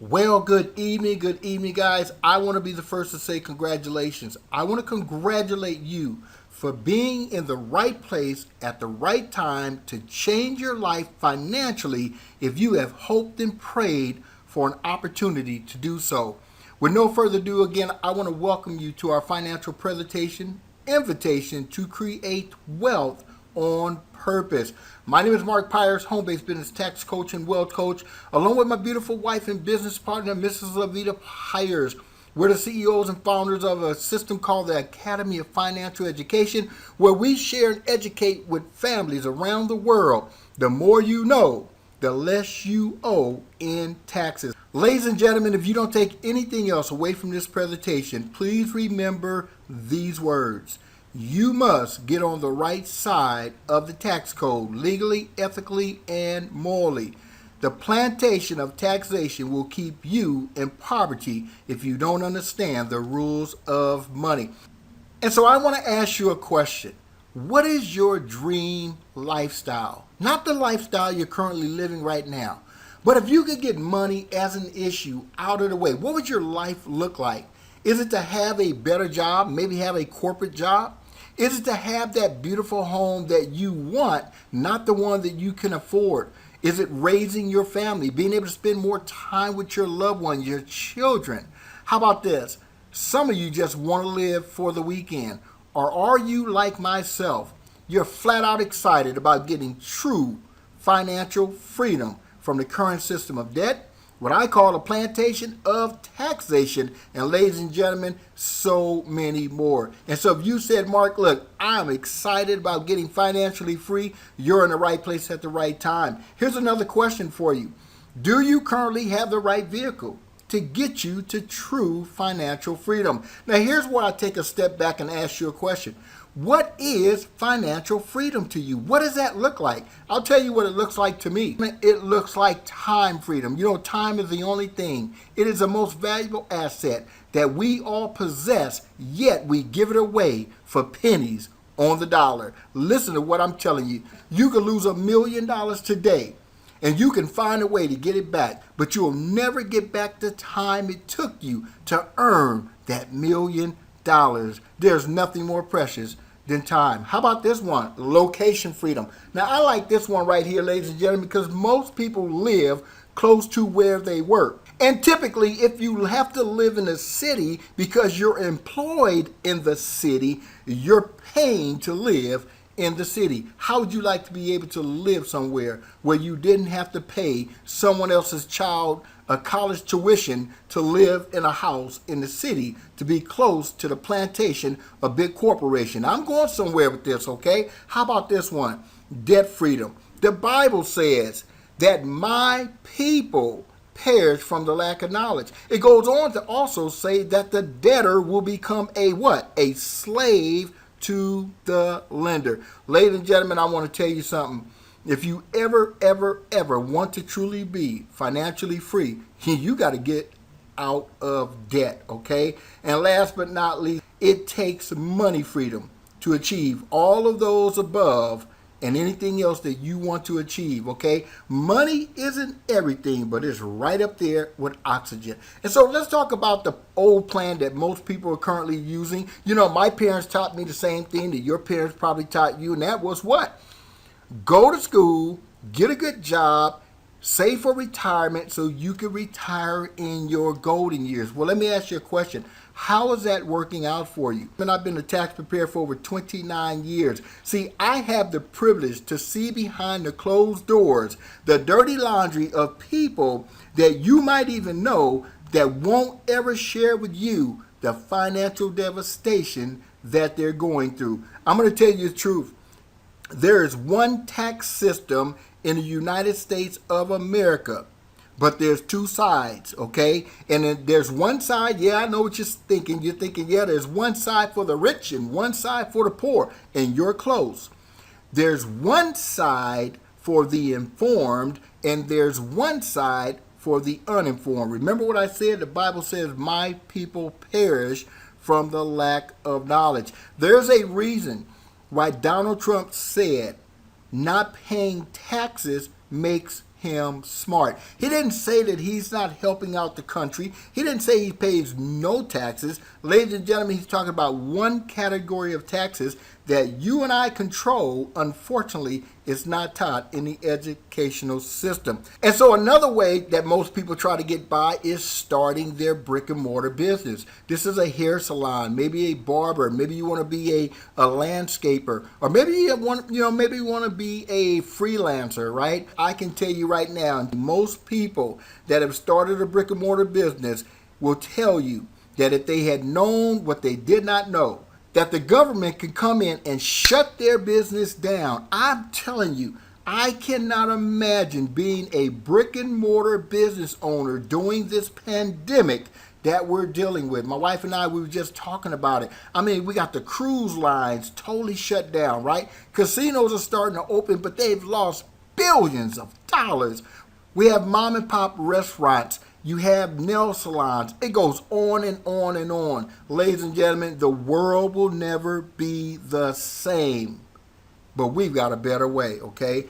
Well, good evening, guys. I want to be the first to say congratulations. I want to congratulate you for being in the right place at the right time to change your life financially if you have hoped and prayed for an opportunity to do so. With no further ado, again, I want to welcome you to our financial presentation invitation to create wealth on purpose. My name is Mark Pyers, home-based business tax coach and wealth coach, along with my beautiful wife and business partner, Mrs. Lavita Pyers. We're the CEOs and founders of a system called the Academy of Financial Education, where we share and educate with families around the world. The more you know, the less you owe in taxes. Ladies and gentlemen, if you don't take anything else away from this presentation, please remember these words. You must get on the right side of the tax code, legally, ethically, and morally. The plantation of taxation will keep you in poverty if you don't understand the rules of money. And so I want to ask you a question. What is your dream lifestyle? Not the lifestyle you're currently living right now, but if you could get money as an issue out of the way, what would your life look like? Is it to have a better job, maybe have a corporate job? Is it to have that beautiful home that you want, not the one that you can afford? Is it raising your family, being able to spend more time with your loved ones, your children? How about this? Some of you just want to live for the weekend. Or are you like myself? You're flat out excited about getting true financial freedom from the current system of debt, what I call a plantation of taxation, and ladies and gentlemen, so many more. And so if you said, Mark, look, I'm excited about getting financially free, you're in the right place at the right time. Here's another question for you. Do you currently have the right vehicle to get you to true financial freedom? Now, here's where I take a step back and ask you a question. What is financial freedom to you? What does that look like? I'll tell you what it looks like to me. It looks like time freedom. You know, time is the only thing. It is the most valuable asset that we all possess, yet we give it away for pennies on the dollar. Listen to what I'm telling you. You could lose $1 million today, and you can find a way to get it back, but you'll never get back the time it took you to earn that $1 million. There's nothing more precious than time. How about this one? Location freedom. Now, I like this one right here, ladies and gentlemen, because most people live close to where they work. And typically, if you have to live in a city because you're employed in the city, you're paying to live in the city. How would you like to be able to live somewhere where you didn't have to pay someone else's child a college tuition to live in a house in the city, to be close to the plantation of big corporation? I'm going somewhere with this, okay? How about this one? Debt freedom. The Bible says that my people perish from the lack of knowledge. It goes on to also say that the debtor will become a what? A slave to the lender. Ladies and gentlemen, I want to tell you something. If you ever want to truly be financially free, you got to get out of debt, okay? And last but not least, it takes money freedom to achieve all of those above and anything else that you want to achieve, okay? Money isn't everything, but it's right up there with oxygen. And so let's talk about the old plan that most people are currently using. You know, my parents taught me the same thing that your parents probably taught you, and that was what? Go to school, get a good job, save for retirement so you can retire in your golden years. Well, let me ask you a question. How is that working out for you? And I've been a tax preparer for over 29 years. See, I have the privilege to see behind the closed doors the dirty laundry of people that you might even know that won't ever share with you the financial devastation that they're going through. I'm going to tell you the truth. There is one tax system in the United States of America, but there's two sides, okay? And then there's one side, yeah, I know what you're thinking. You're thinking, yeah, there's one side for the rich and one side for the poor, and you're close. There's one side for the informed, and there's one side for the uninformed. Remember what I said? The Bible says, my people perish from the lack of knowledge. There's a reason why Donald Trump said not paying taxes makes him smart. He didn't say that he's not helping out the country. He didn't say he pays no taxes. Ladies and gentlemen, he's talking about one category of taxes that you and I control. Unfortunately, is not taught in the educational system. And so another way that most people try to get by is starting their brick and mortar business. This is a hair salon, maybe a barber, maybe you want to be a landscaper, or maybe you want to be a freelancer, right? I can tell you right now, most people that have started a brick and mortar business will tell you that if they had known what they did not know, that the government can come in and shut their business down. I'm telling you, I cannot imagine being a brick and mortar business owner during this pandemic that we're dealing with. My wife and I, we were just talking about it. I mean, we got the cruise lines totally shut down, right? Casinos are starting to open, but they've lost billions of dollars. We have mom and pop restaurants. You have nail salons. It goes on and on and on. Ladies and gentlemen, the world will never be the same. But we've got a better way, okay?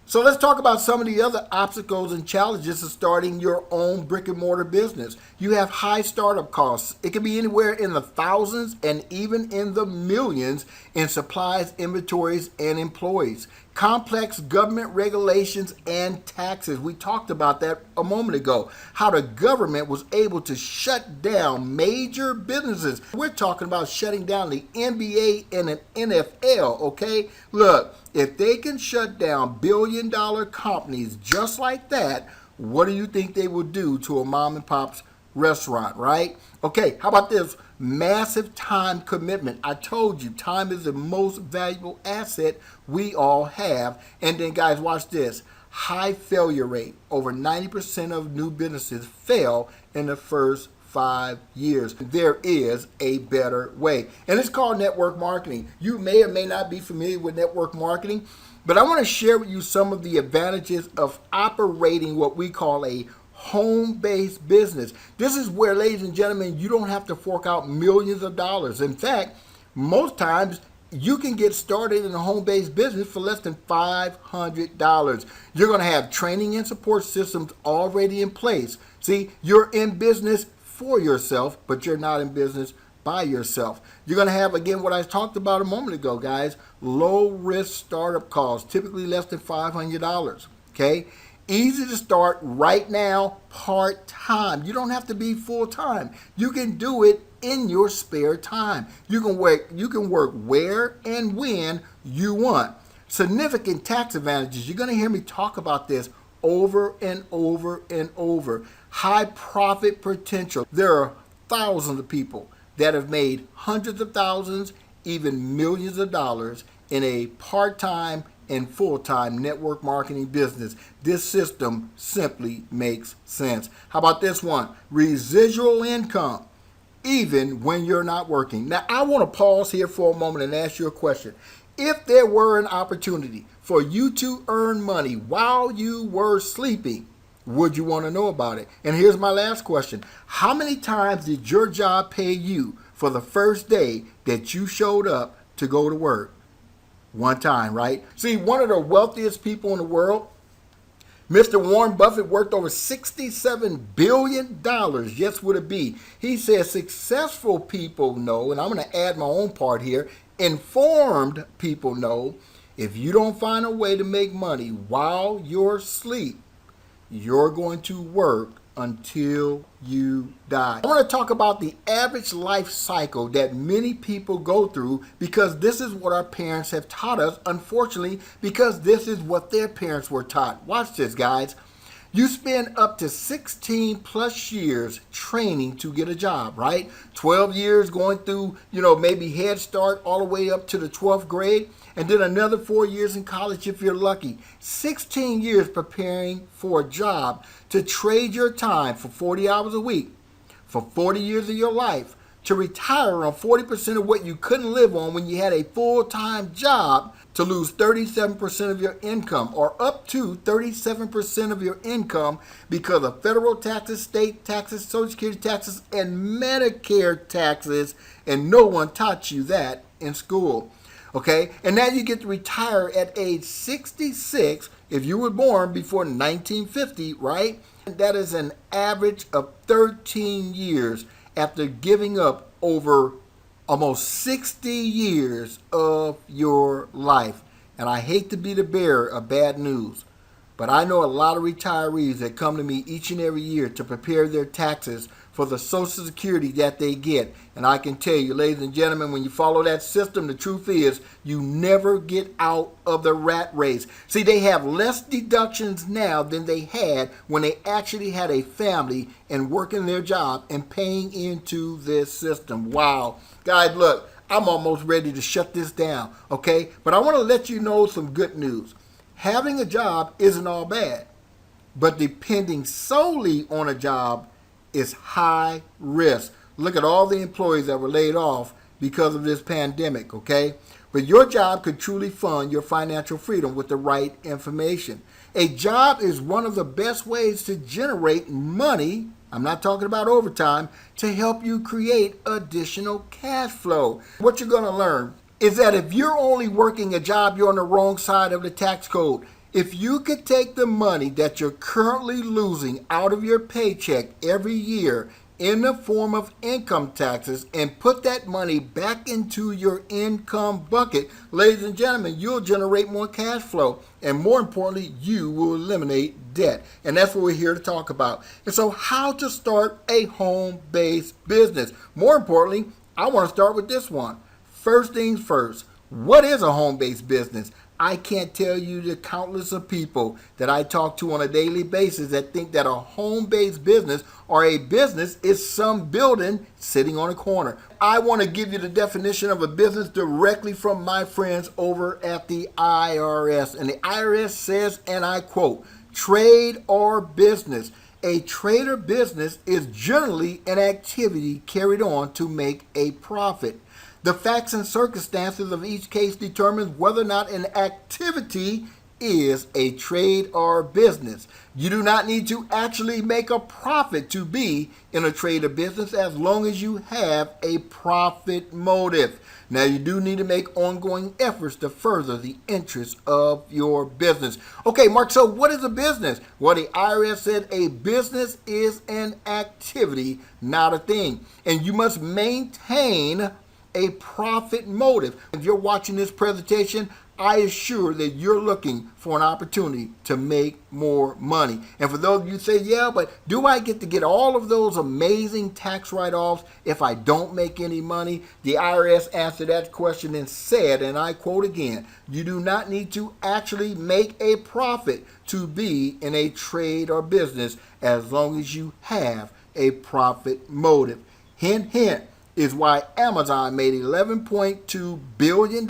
So let's talk about some of the other obstacles and challenges of starting your own brick and mortar business. You have high startup costs. It can be anywhere in the thousands and even in the millions in supplies, inventories, and employees. Complex government regulations and taxes. We talked about that a moment ago. How the government was able to shut down major businesses. We're talking about shutting down the NBA and an NFL, okay? Look, if they can shut down billion-dollar companies just like that, what do you think they will do to a mom and pop's restaurant, right? Okay, how about this? Massive time commitment. I told you, time is the most valuable asset we all have. And then, guys, watch this. High failure rate. Over 90% of new businesses fail in the first 5 years. There is a better way. And it's called network marketing. You may or may not be familiar with network marketing, but I want to share with you some of the advantages of operating what we call a home-based business. This is where, ladies and gentlemen, you don't have to fork out millions of dollars. In fact, most times you can get started in a home-based business for less than $500. You're going to have training and support systems already in place. See, you're in business for yourself, but you're not in business by yourself. You're going to have, again, what I talked about a moment ago, guys, low-risk startup costs, typically less than $500, okay? Easy to start right now, part-time. You don't have to be full-time. You can do it in your spare time. You can work where and when you want. Significant tax advantages. You're going to hear me talk about this over and over and over. High profit potential. There are thousands of people that have made hundreds of thousands, even millions of dollars in a part-time and full-time network marketing business. This system simply makes sense. How about this one? Residual income, even when you're not working. Now, I want to pause here for a moment and ask you a question. If there were an opportunity for you to earn money while you were sleeping, would you want to know about it? And here's my last question. How many times did your job pay you for the first day that you showed up to go to work? One time, right? See, one of the wealthiest people in the world, Mr. Warren Buffett, worked over $67 billion. Yes, with a B. He says successful people know, and I'm going to add my own part here, informed people know, if you don't find a way to make money while you're asleep, you're going to work until you die. I want to talk about the average life cycle that many people go through, because this is what our parents have taught us, unfortunately, because this is what their parents were taught. Watch this, guys. You spend up to 16 plus years training to get a job, right? 12 years going through, maybe Head Start all the way up to the 12th grade, and then another 4 years in college if you're lucky. 16 years preparing for a job to trade your time for 40 hours a week, for 40 years of your life, to retire on 40% of what you couldn't live on when you had a full-time job, to lose 37% of your income, or up to 37% of your income because of federal taxes, state taxes, Social Security taxes, and Medicare taxes, and no one taught you that in school. Okay? And now you get to retire at age 66 if you were born before 1950, right? That is an average of 13 years after giving up over almost 60 years of your life. And I hate to be the bearer of bad news, but I know a lot of retirees that come to me each and every year to prepare their taxes for the Social Security that they get. And I can tell you, ladies and gentlemen, when you follow that system, the truth is you never get out of the rat race. See, they have less deductions now than they had when they actually had a family and working their job and paying into this system. Wow. Guys, look, I'm almost ready to shut this down, okay? But I want to let you know some good news. Having a job isn't all bad, but depending solely on a job is high risk. Look at all the employees that were laid off because of this pandemic, okay? But your job could truly fund your financial freedom with the right information. A job is one of the best ways to generate money. I'm not talking about overtime, to help you create additional cash flow. What you're going to learn is that if you're only working a job, you're on the wrong side of the tax code. If you could take the money that you're currently losing out of your paycheck every year in the form of income taxes and put that money back into your income bucket, ladies and gentlemen, you'll generate more cash flow. And more importantly, you will eliminate debt. And that's what we're here to talk about. And so how to start a home-based business. More importantly, I want to start with this one. First things first, what is a home-based business? I can't tell you the countless of people that I talk to on a daily basis that think that a home-based business or a business is some building sitting on a corner. I want to give you the definition of a business directly from my friends over at the IRS. And the IRS says, and I quote, trade or business. A trade or business is generally an activity carried on to make a profit. The facts and circumstances of each case determines whether or not an activity is a trade or business. You do not need to actually make a profit to be in a trade or business as long as you have a profit motive. Now, you do need to make ongoing efforts to further the interests of your business. Okay, Mark, so what is a business? Well, the IRS said a business is an activity, not a thing. And you must maintain a profit motive. If you're watching this presentation, I assure that you're looking for an opportunity to make more money. And for those of you who say, yeah, but do I get to get all of those amazing tax write-offs if I don't make any money? The IRS answered that question and said, and I quote again, you do not need to actually make a profit to be in a trade or business as long as you have a profit motive. Hint, hint. Is why Amazon made $11.2 billion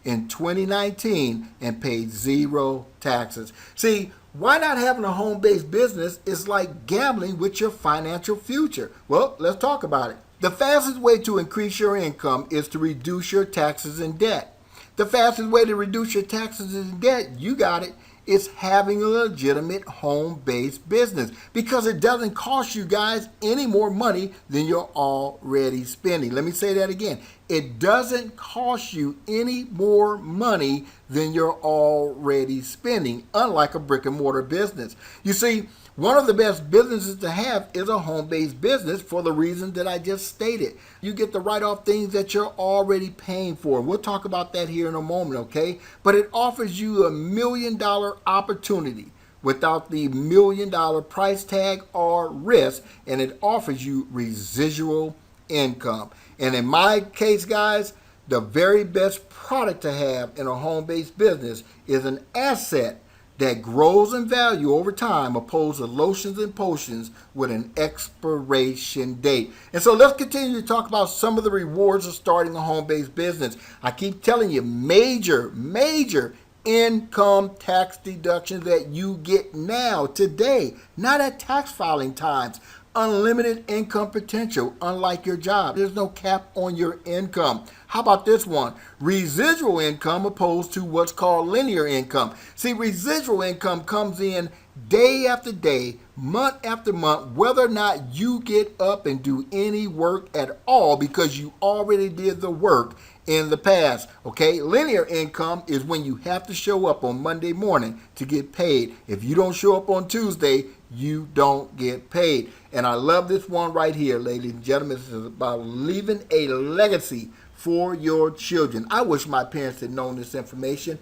in 2019 and paid zero taxes. See, why not having a home-based business is like gambling with your financial future? Well, let's talk about it. The fastest way to increase your income is to reduce your taxes and debt. The fastest way to reduce your taxes and debt, you got it, is having a legitimate home-based business because it doesn't cost you guys any more money than you're already spending. Let me say that again. It doesn't cost you any more money than you're already spending, unlike a brick and mortar business. You see, one of the best businesses to have is a home-based business for the reason that I just stated. You get to write off things that you're already paying for. We'll talk about that here in a moment, okay? But it offers you $1 million opportunity without the $1 million price tag or risk, and it offers you residual income. And in my case, guys, the very best product to have in a home-based business is an asset that grows in value over time opposed to lotions and potions with an expiration date. And so let's continue to talk about some of the rewards of starting a home-based business. I keep telling you, major income tax deductions that you get now, today, not at tax filing times. Unlimited income potential, unlike your job. There's no cap on your income. How about this one? Residual income opposed to what's called linear income. See, residual income comes in day after day, month after month, whether or not you get up and do any work at all because you already did the work in the past. Okay, linear income is when you have to show up on Monday morning to get paid. If you don't show up on Tuesday, you don't get paid. And I love this one right here, ladies and gentlemen. This is about leaving a legacy for your children. I wish my parents had known this information.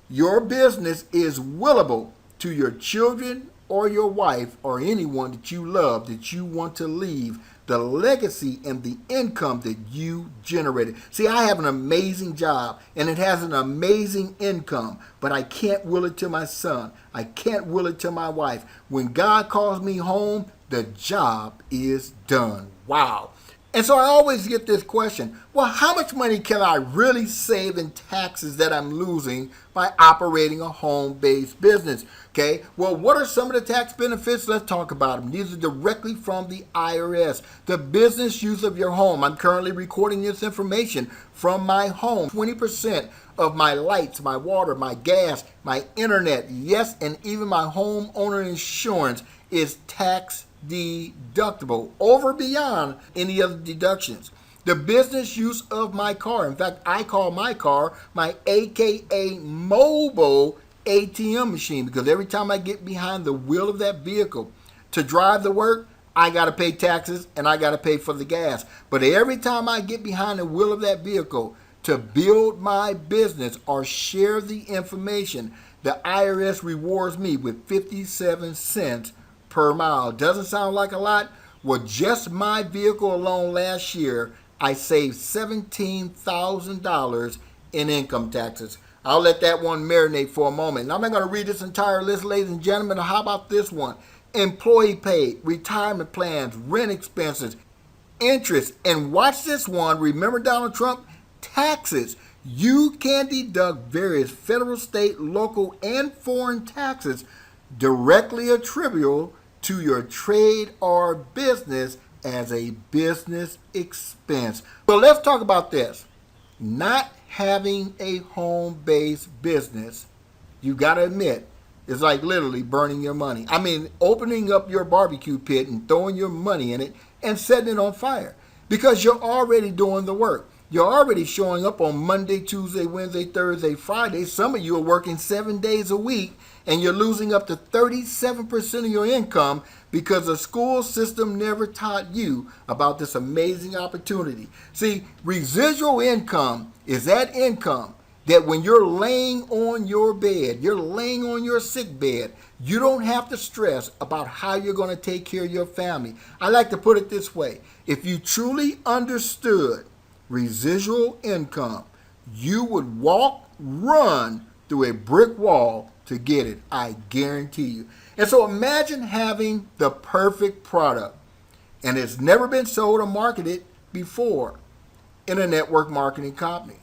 Your business is willable to your children or your wife or anyone that you love, that you want to leave the legacy and the income that you generated. See, I have an amazing job and it has an amazing income, but I can't will it to my son. I can't will it to my wife. When God calls me home, the job is done. Wow. And so I always get this question, well, how much money can I really save in taxes that I'm losing by operating a home-based business? Okay, well, what are some of the tax benefits? Let's talk about them. These are directly from the IRS. The business use of your home. I'm currently recording this information from my home. 20% of my lights, my water, my gas, my internet, yes, and even my homeowner insurance is tax deductible over beyond any other deductions. The business use of my car. In fact, I call my car my AKA mobile ATM machine because every time I get behind the wheel of that vehicle to drive to work, I got to pay taxes and I got to pay for the gas. But every time I get behind the wheel of that vehicle to build my business or share the information, the IRS rewards me with 57 cents per mile. Doesn't sound like a lot? Well, just my vehicle alone last year, I saved $17,000 in income taxes. I'll let that one marinate for a moment. Now I'm not going to read this entire list, ladies and gentlemen. How about this one? Employee pay, retirement plans, rent expenses, interest, and watch this one. Remember Donald Trump? Taxes. You can deduct various federal, state, local, and foreign taxes directly attributable to your trade or business as a business expense. So let's talk about this. Not having a home-based business, you got to admit, is like literally burning your money. I mean, opening up your barbecue pit and throwing your money in it and setting it on fire because you're already doing the work. You're already showing up on Monday, Tuesday, Wednesday, Thursday, Friday. Some of you are working 7 days a week and you're losing up to 37% of your income because the school system never taught you about this amazing opportunity. See, residual income is that income that when you're laying on your bed, you're laying on your sick bed, you don't have to stress about how you're going to take care of your family. I like to put it this way. If you truly understood residual income, you would run through a brick wall to get it. I guarantee you. And so imagine having the perfect product and it's never been sold or marketed before in a network marketing company.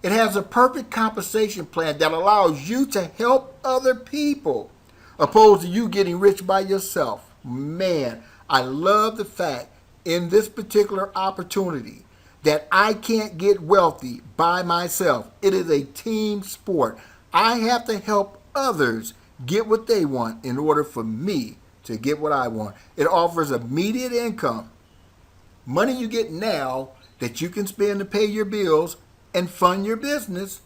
It has a perfect compensation plan that allows you to help other people opposed to you getting rich by yourself. Man, I love the fact in this particular opportunity that I can't get wealthy by myself. It is a team sport. I have to help others get what they want in order for me to get what I want. It offers immediate income, money you get now that you can spend to pay your bills and fund your business.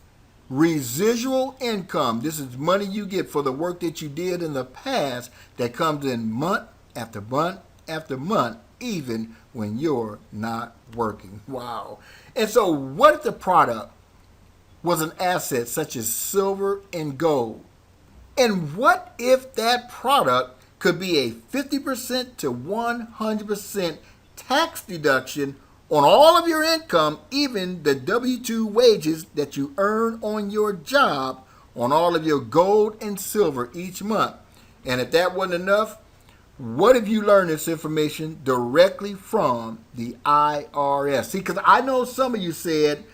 Residual income, this is money you get for the work that you did in the past that comes in month after month after month, even when you're not working. Wow. And so what if the product was an asset such as silver and gold? And what if that product could be a 50% to 100% tax deduction on all of your income, even the W-2 wages that you earn on your job, on all of your gold and silver each month? And if that wasn't enough, what if you learned this information directly from the IRS? See, because I know some of you said,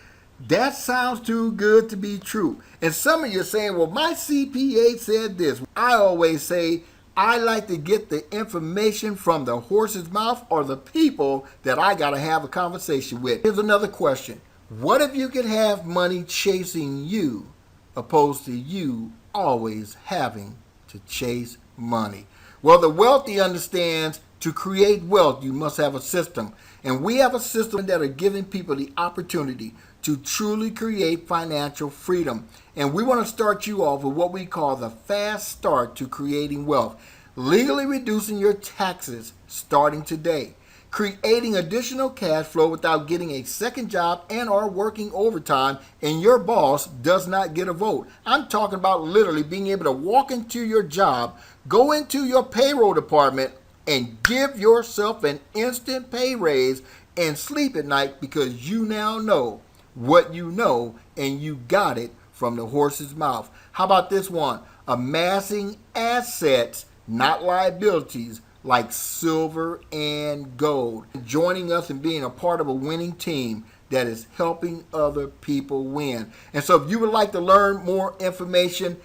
that sounds too good to be true. And some of you are saying, well, my CPA said this. I always say, I like to get the information from the horse's mouth or the people that I got to have a conversation with. Here's another question. What if you could have money chasing you opposed to you always having to chase money. Well, the wealthy understands to create wealth, you must have a system. And we have a system that are giving people the opportunity to truly create financial freedom. And we want to start you off with what we call the fast start to creating wealth. Legally reducing your taxes starting today. Creating additional cash flow without getting a second job and or working overtime, and your boss does not get a vote. I'm talking about literally being able to walk into your job, go into your payroll department, and give yourself an instant pay raise and sleep at night because you now know what you know and you got it from the horse's mouth. How about this one? Amassing assets, not liabilities, like silver and gold. Joining us and being a part of a winning team that is helping other people win. And so if you would like to learn more information,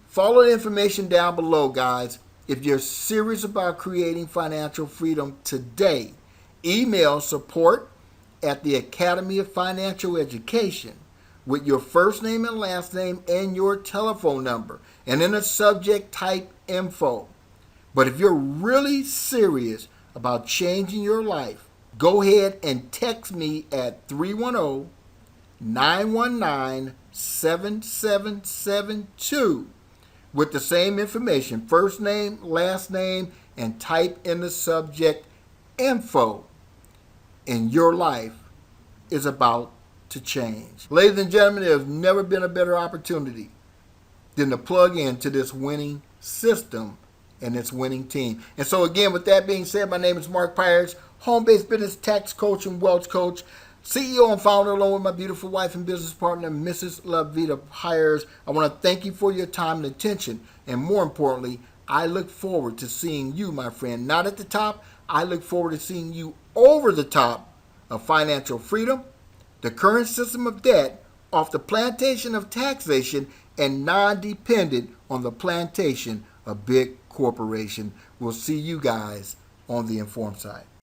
follow the information down below, guys. If you're serious about creating financial freedom today, email support at the Academy of Financial Education with your first name and last name and your telephone number. And in the subject, type info. But if you're really serious about changing your life, go ahead and text me at 310-919-7772 with the same information, first name, last name, and type in the subject info. And your life is about to change. Ladies and gentlemen, there's never been a better opportunity than to plug into this winning system and its winning team. And so again, with that being said, my name is Mark Pyers, home-based business tax coach and wealth coach, CEO and founder, along with my beautiful wife and business partner, Mrs. Lavita Pyers. I want to thank you for your time and attention. And more importantly, I look forward to seeing you, my friend, not at the top. I look forward to seeing you over the top of financial freedom, the current system of debt, off the plantation of taxation, and non-dependent on the plantation of big corporation. We'll see you guys on the informed side.